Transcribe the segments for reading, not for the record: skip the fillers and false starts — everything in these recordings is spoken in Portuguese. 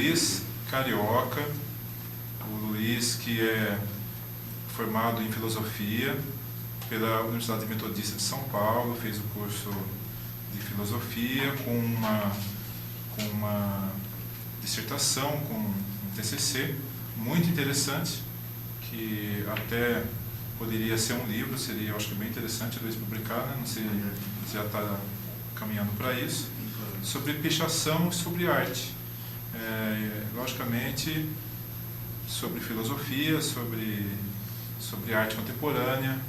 Luiz Carioca, o Luiz que é formado em filosofia pela Universidade Metodista de São Paulo, fez o curso de filosofia com uma dissertação, com um TCC muito interessante, que até poderia ser um livro, seria, eu acho que bem interessante Luiz publicar, né? Não sei se já está caminhando para isso, sobre pichação e sobre arte. Logicamente, sobre filosofia, sobre arte contemporânea,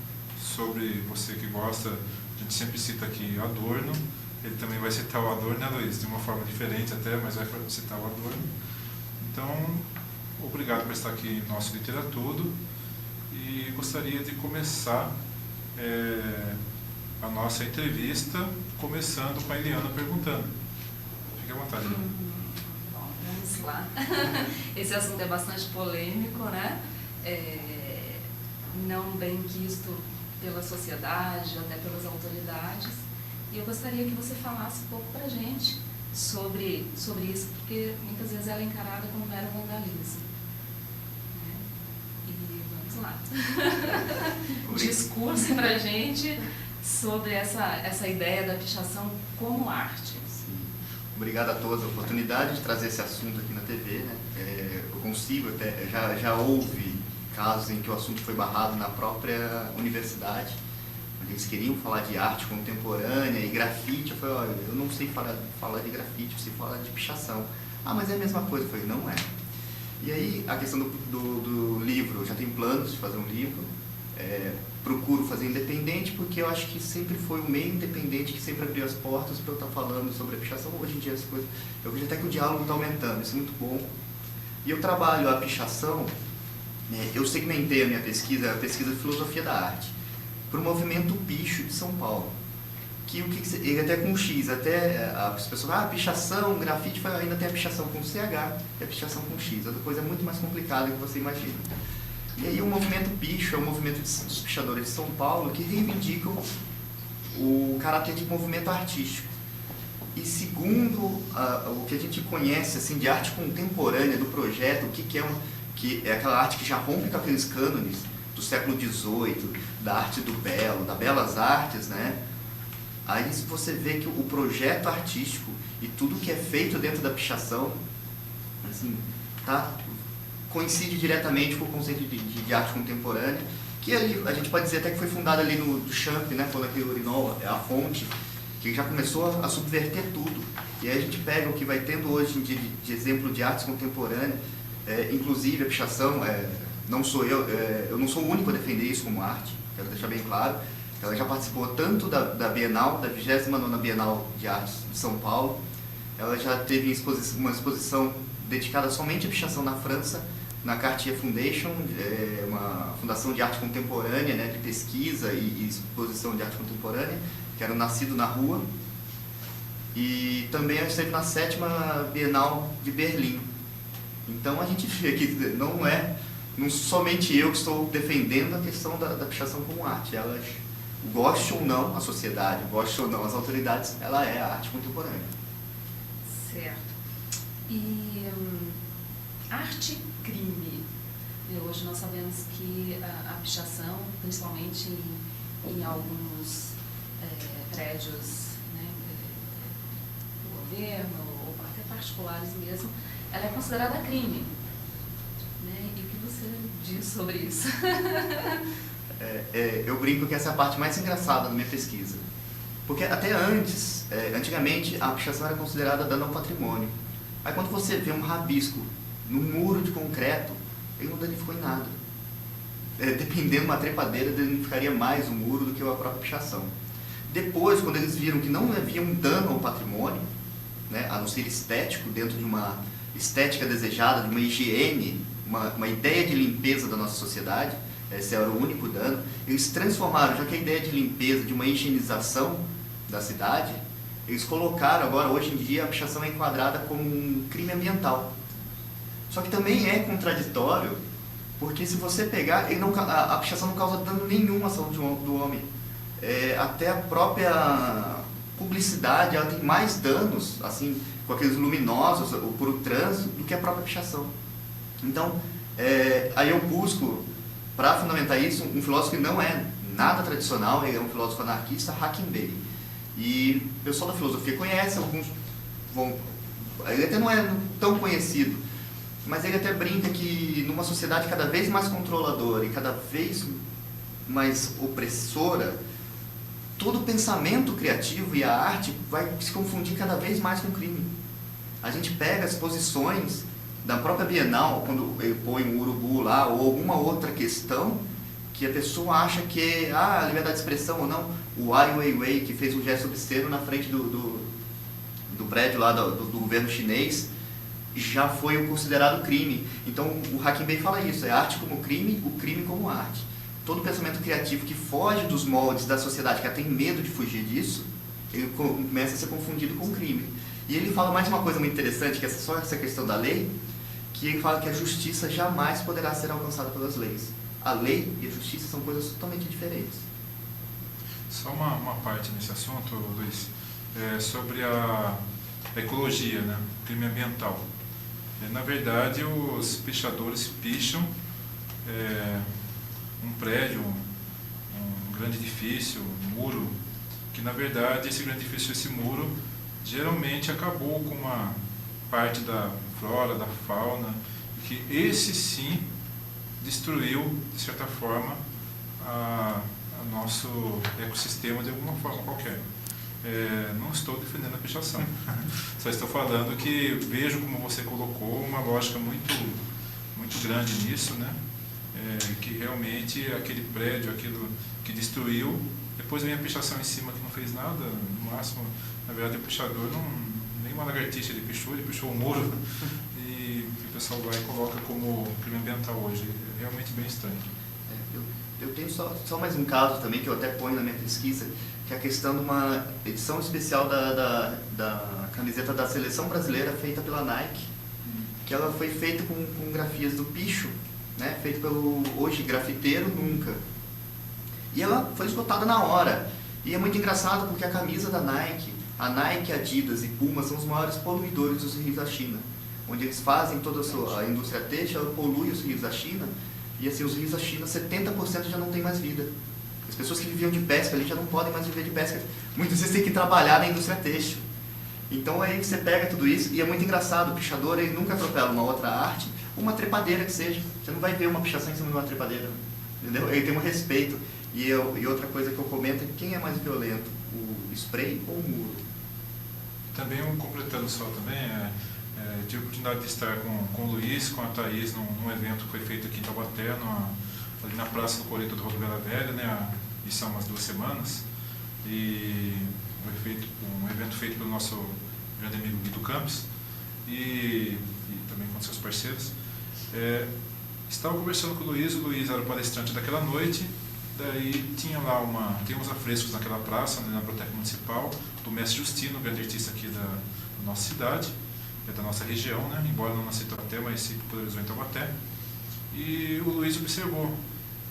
sobre você que gosta, a gente sempre cita aqui Adorno, ele também vai citar o Adorno, né, Luiz? De uma forma diferente até, mas vai citar o Adorno. Então, obrigado por estar aqui em nosso Literatudo e gostaria de começar a nossa entrevista começando com a Eliana perguntando. Fique à vontade, Eliana. Bom, vamos lá. Esse assunto é bastante polêmico, né? Não bem quisto pela sociedade, até pelas autoridades. E eu gostaria que você falasse um pouco para a gente sobre isso, porque muitas vezes ela é encarada como mero vandalismo. E vamos lá. Discurse para a gente sobre essa ideia da pichação como arte. Sim. Obrigado a todos a oportunidade de trazer esse assunto aqui na TV, né? Eu consigo, até já houve casos em que o assunto foi barrado na própria universidade. Eles queriam falar de arte contemporânea e grafite. Eu falei, olha, eu não sei falar de grafite, eu sei falar de pichação. Ah, mas é a mesma coisa. Eu falei, não é. E aí, a questão do livro, eu já tenho planos de fazer um livro. Procuro fazer independente, porque eu acho que sempre foi um meio independente que sempre abriu as portas para eu estar falando sobre a pichação. Hoje em dia, as coisas, eu vejo até que o diálogo está aumentando, isso é muito bom. E eu trabalho a pichação, eu segmentei a minha pesquisa, a pesquisa de filosofia da arte, para o movimento picho de São Paulo. Ele até com X, até as pessoas pichação, grafite, ainda tem a pichação com CH e a pichação com X. Outra coisa muito mais complicada que você imagina. E aí o movimento picho é o movimento dos pichadores de São Paulo que reivindicam o caráter de movimento artístico. E segundo o que a gente conhece assim, de arte contemporânea do projeto, que é aquela arte que já rompe com aqueles cânones do século XVIII, da arte do belo, da belas artes, né? Aí você vê que o projeto artístico e tudo que é feito dentro da pichação, assim, coincide diretamente com o conceito de arte contemporânea, que a gente pode dizer até que foi fundado ali no Duchamp, né, quando aquele urinol é a fonte, que já começou a subverter tudo. E aí a gente pega o que vai tendo hoje em dia de exemplo de arte contemporânea, inclusive a pichação, não sou eu não sou o único a defender isso como arte, quero deixar bem claro. Ela já participou tanto da Bienal, da 29ª Bienal de Artes de São Paulo, ela já teve uma exposição dedicada somente à pichação na França, na Cartier Foundation, uma fundação de arte contemporânea, né, de pesquisa e exposição de arte contemporânea, que era o Nascido na Rua. E também ela esteve na 7ª Bienal de Berlim. Então a gente vê que não somente eu que estou defendendo a questão da pichação como arte. Ela, goste ou não a sociedade, goste ou não as autoridades, ela é a arte contemporânea. Certo. E arte-crime. Hoje nós sabemos que a pichação, principalmente em alguns prédios, né, do governo ou até particulares mesmo, ela é considerada crime. Né? E o que você diz sobre isso? Eu brinco que essa é a parte mais engraçada da minha pesquisa. Porque até antigamente, a pichação era considerada dano ao patrimônio. Aí quando você vê um rabisco num muro de concreto, ele não danificou em nada. Dependendo de uma trepadeira, danificaria mais o muro do que a própria pichação. Depois, quando eles viram que não havia um dano ao patrimônio, né, a não ser estético, dentro de uma estética desejada, de uma higiene, uma ideia de limpeza da nossa sociedade, esse era o único dano, eles transformaram, já que a ideia de limpeza, de uma higienização da cidade, eles colocaram agora, hoje em dia, a pichação é enquadrada como um crime ambiental. Só que também é contraditório, porque se você pegar, a pichação não causa dano nenhum à saúde do homem. Até a própria publicidade, ela tem mais danos, assim, com aqueles luminosos, por o trânsito, do que a própria pichação. Então, aí eu busco, para fundamentar isso, um filósofo que não é nada tradicional, ele é um filósofo anarquista, Hakim Bey. E o pessoal da filosofia conhece, alguns vão... Ele até não é tão conhecido, mas ele até brinca que numa sociedade cada vez mais controladora e cada vez mais opressora, todo pensamento criativo e a arte vai se confundir cada vez mais com crime. A gente pega as posições da própria Bienal, quando ele põe um urubu lá, ou alguma outra questão, que a pessoa acha que a liberdade de expressão ou não. O Ai Weiwei, que fez um gesto obsceno na frente do prédio lá do governo chinês, já foi considerado crime. Então o Hakim Bey fala isso, é arte como crime, o crime como arte. Todo pensamento criativo que foge dos moldes da sociedade, que ela tem medo de fugir disso, ele começa a ser confundido com crime. E ele fala mais uma coisa muito interessante, que é só essa questão da lei, que ele fala que a justiça jamais poderá ser alcançada pelas leis. A lei e a justiça são coisas totalmente diferentes. Só uma parte nesse assunto, Luiz, sobre a ecologia, né? O crime ambiental. Na verdade, os pichadores picham um prédio, um grande edifício, um muro, que na verdade esse grande edifício, esse muro, geralmente acabou com uma parte da flora, da fauna, que esse sim destruiu, de certa forma, o nosso ecossistema de alguma forma qualquer. Não estou defendendo a pichação, só estou falando que vejo, como você colocou, uma lógica muito grande nisso, né? Que realmente aquele prédio, aquilo que destruiu, depois vem a pichação em cima que não fez nada, no máximo, na verdade o pichador nem uma lagartixa ele pichou o muro e o pessoal vai e coloca como crime ambiental hoje. É realmente bem estranho. Eu tenho só mais um caso também que eu até ponho na minha pesquisa, que é a questão de uma edição especial da camiseta da seleção brasileira feita pela Nike, que ela foi feita com grafias do picho, né, feito pelo hoje grafiteiro Nunca. E ela foi esgotada na hora. E é muito engraçado porque a camisa da Nike, a Nike, Adidas e Puma são os maiores poluidores dos rios da China. Onde eles fazem toda a indústria têxtil, ela polui os rios da China. E assim, os rios da China, 70% já não tem mais vida. As pessoas que viviam de pesca ali já não podem mais viver de pesca. Muitas vezes tem que trabalhar na indústria têxtil. Então aí você pega tudo isso, e é muito engraçado, o pichador ele nunca atropela uma outra arte, uma trepadeira que seja. Você não vai ver uma pichação em cima de uma trepadeira, entendeu? Ele tem um respeito. E outra coisa que eu comento é quem é mais violento, o spray ou o muro? Também, completando só também, tive a oportunidade de estar com o Luiz, com a Thaís, num evento que foi feito aqui em Taubaté, ali na Praça do Coreto do Rodoviária Velha, né? Isso há umas 2 semanas. E foi um evento feito pelo nosso grande amigo Guido Campos e também com seus parceiros. Estava conversando com o Luiz era o palestrante daquela noite, daí tinha lá tem uns afrescos naquela praça, na Biblioteca Municipal, do Mestre Justino, grande artista aqui da nossa cidade, da nossa região, né? Embora não nasceu em Taubaté, mas se popularizou em Taubaté. E o Luiz observou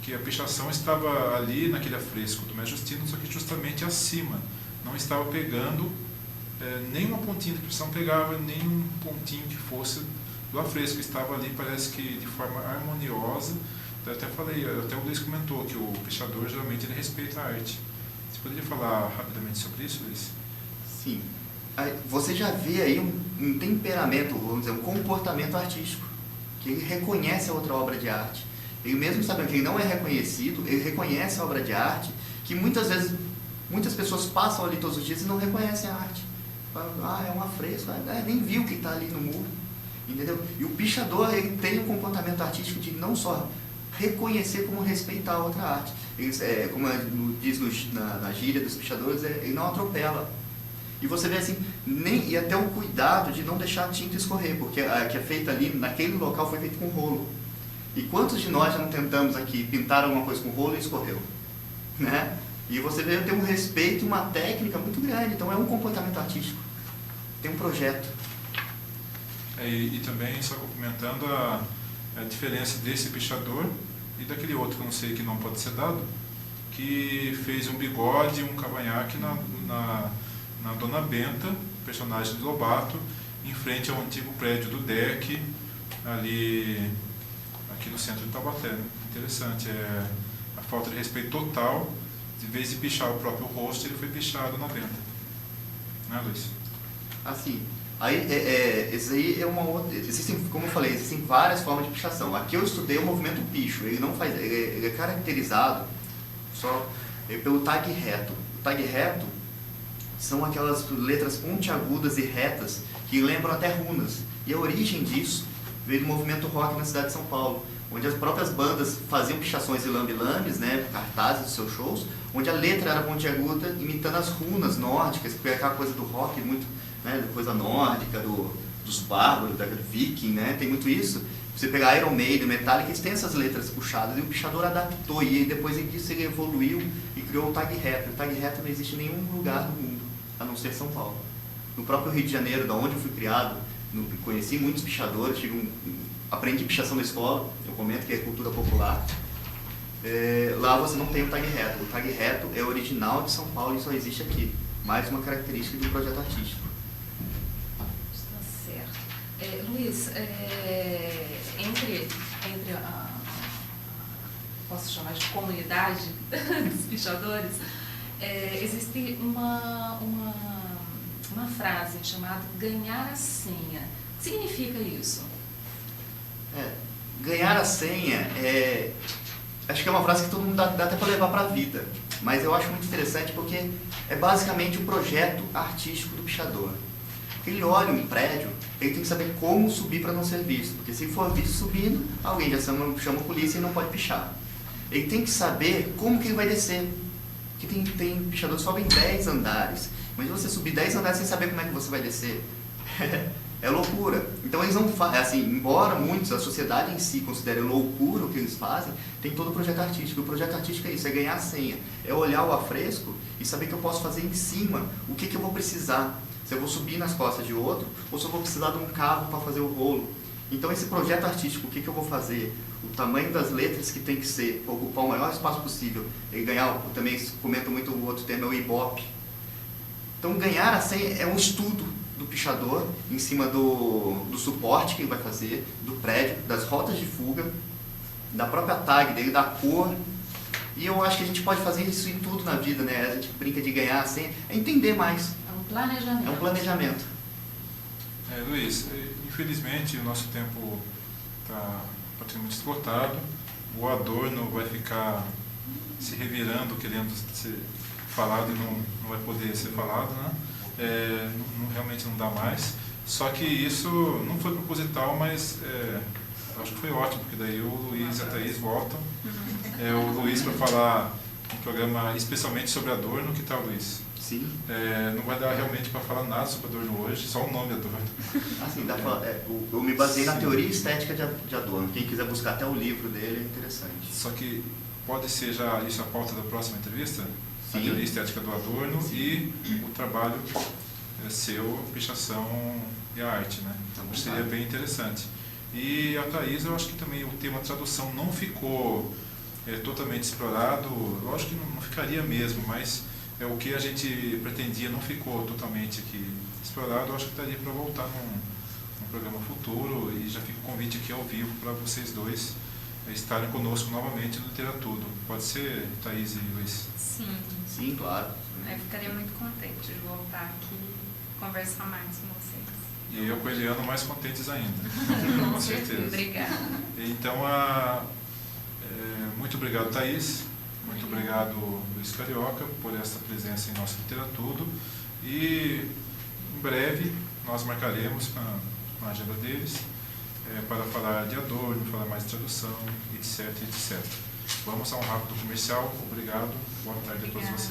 que a pichação estava ali naquele afresco do Mestre Justino, só que justamente acima. Não estava pegando nem uma pontinha de pichação, pegava nem um pontinho que fosse do afresco. Estava ali, parece que de forma harmoniosa. Eu até o Luiz comentou que o pichador geralmente ele respeita a arte. Você poderia falar rapidamente sobre isso, Luiz? Sim. Você já vê aí um temperamento, vamos dizer, um comportamento artístico, que ele reconhece a outra obra de arte. Ele mesmo sabendo que ele não é reconhecido, ele reconhece a obra de arte, que muitas vezes, muitas pessoas passam ali todos os dias e não reconhecem a arte. Falam, é um afresco, nem viu o que está ali no muro, entendeu? E o pichador, ele tem um comportamento artístico de não só reconhecer, como respeitar a outra arte. Ele, como diz na gíria dos pichadores, ele não atropela. E você vê assim, e até o cuidado de não deixar a tinta escorrer, porque a que é feita ali, naquele local, foi feito com rolo. E quantos de nós já não tentamos aqui pintar alguma coisa com rolo e escorreu? Né? E você vê, tem um respeito, uma técnica muito grande, então é um comportamento artístico, tem um projeto. E também, só complementando a diferença desse pichador e daquele outro que eu não sei, que não pode ser dado, que fez um bigode, um cavanhaque na Dona Benta, personagem de Lobato, em frente ao antigo prédio do DEC, ali aqui no centro de Taubaté. Interessante, a falta de respeito total. De vez de pichar o próprio rosto, ele foi pichado na Benta. Né, Luiz? Assim, esse aí é uma outra. Existem, como eu falei, existem várias formas de pichação. Aqui eu estudei o movimento picho. Ele é caracterizado só pelo tag reto. O tag reto são aquelas letras pontiagudas e retas que lembram até runas. E a origem disso veio do movimento rock na cidade de São Paulo, onde as próprias bandas faziam pichações e lambe-lambes, né, cartazes dos seus shows, onde a letra era pontiaguda, imitando as runas nórdicas, que foi aquela coisa do rock, muito, né, coisa nórdica, dos bárbaros, da viking, né, tem muito isso. Você pegar Iron Maiden, Metallica, eles têm essas letras puxadas, e o pichador adaptou, e depois disso ele evoluiu e criou o tag reto. O tag reto não existe em nenhum lugar do mundo, a não ser São Paulo. No próprio Rio de Janeiro, da onde eu fui criado, conheci muitos pichadores, aprendi pichação na escola, eu comento que é cultura popular. Lá você não tem o tag reto. O tag reto é original de São Paulo e só existe aqui. Mais uma característica do projeto artístico. Está certo. Luiz, entre posso chamar de comunidade dos pichadores, existe uma frase chamada ganhar a senha. O que significa isso? Ganhar a senha acho que é uma frase que todo mundo dá até para levar para a vida, mas eu acho muito interessante porque é basicamente o projeto artístico do pichador. Ele olha um prédio, ele tem que saber como subir para não ser visto, porque se for visto subindo, alguém já chama a polícia e não pode pichar. Ele tem que saber como que ele vai descer, porque tem pichadores que sobem 10 andares, mas você subir 10 andares sem saber como é que você vai descer, é loucura. Então eles não fazem, assim, embora muitos, a sociedade em si considere loucura o que eles fazem, tem todo o projeto artístico. O projeto artístico é isso, é ganhar a senha, é olhar o afresco e saber que eu posso fazer em cima o que eu vou precisar. Se eu vou subir nas costas de outro, ou se eu vou precisar de um carro para fazer o rolo. Então esse projeto artístico, o que eu vou fazer? O tamanho das letras que tem que ser, ocupar o maior espaço possível. Ele ganhar, eu também comento muito o outro termo, é o Ibope. Então ganhar a senha é um estudo do pichador em cima do suporte que ele vai fazer, do prédio, das rotas de fuga, da própria tag dele, da cor. E eu acho que a gente pode fazer isso em tudo na vida, né? A gente brinca de ganhar a senha, é entender mais. É um planejamento. É um planejamento. Luiz, infelizmente o nosso tempo está praticamente esgotado. O Adorno vai ficar se revirando, querendo ser falado e não vai poder ser falado, né? Realmente não dá mais. Só que isso não foi proposital, mas acho que foi ótimo, porque daí o Luiz e a Thaís voltam. O Luiz para falar um programa especialmente sobre Adorno. Que tal, Luiz? Sim. Não vai dar realmente para falar nada sobre Adorno hoje, só o nome Adorno. Assim, eu me baseei na teoria estética de Adorno. Quem quiser buscar até o livro dele é interessante. Só que pode ser já isso a pauta da próxima entrevista? Sim. A teoria estética do Adorno. Sim. E o trabalho seu, pichação e a arte, né? Então, seria bem interessante. E a Thaís, eu acho que também o tema tradução não ficou totalmente explorado. Eu acho que não ficaria mesmo, mas o que a gente pretendia não ficou totalmente aqui explorado. Eu acho que daria para voltar num programa futuro, e já fica o convite aqui ao vivo para vocês dois estarem conosco novamente no Literatudo. Pode ser, Thaís e Luiz? Sim. Sim, claro. Eu ficaria muito contente de voltar aqui e conversar mais com vocês. E eu com a Eliana mais contentes ainda. Com certeza. Obrigada. Então, muito obrigado, Thaís. Muito obrigado, Luiz Carioca, por essa presença em nosso Literatudo. E em breve nós marcaremos com a agenda deles para falar de Adorno, falar mais de tradução, etc, etc. Vamos a um rápido comercial. Obrigado. Boa tarde a todos vocês.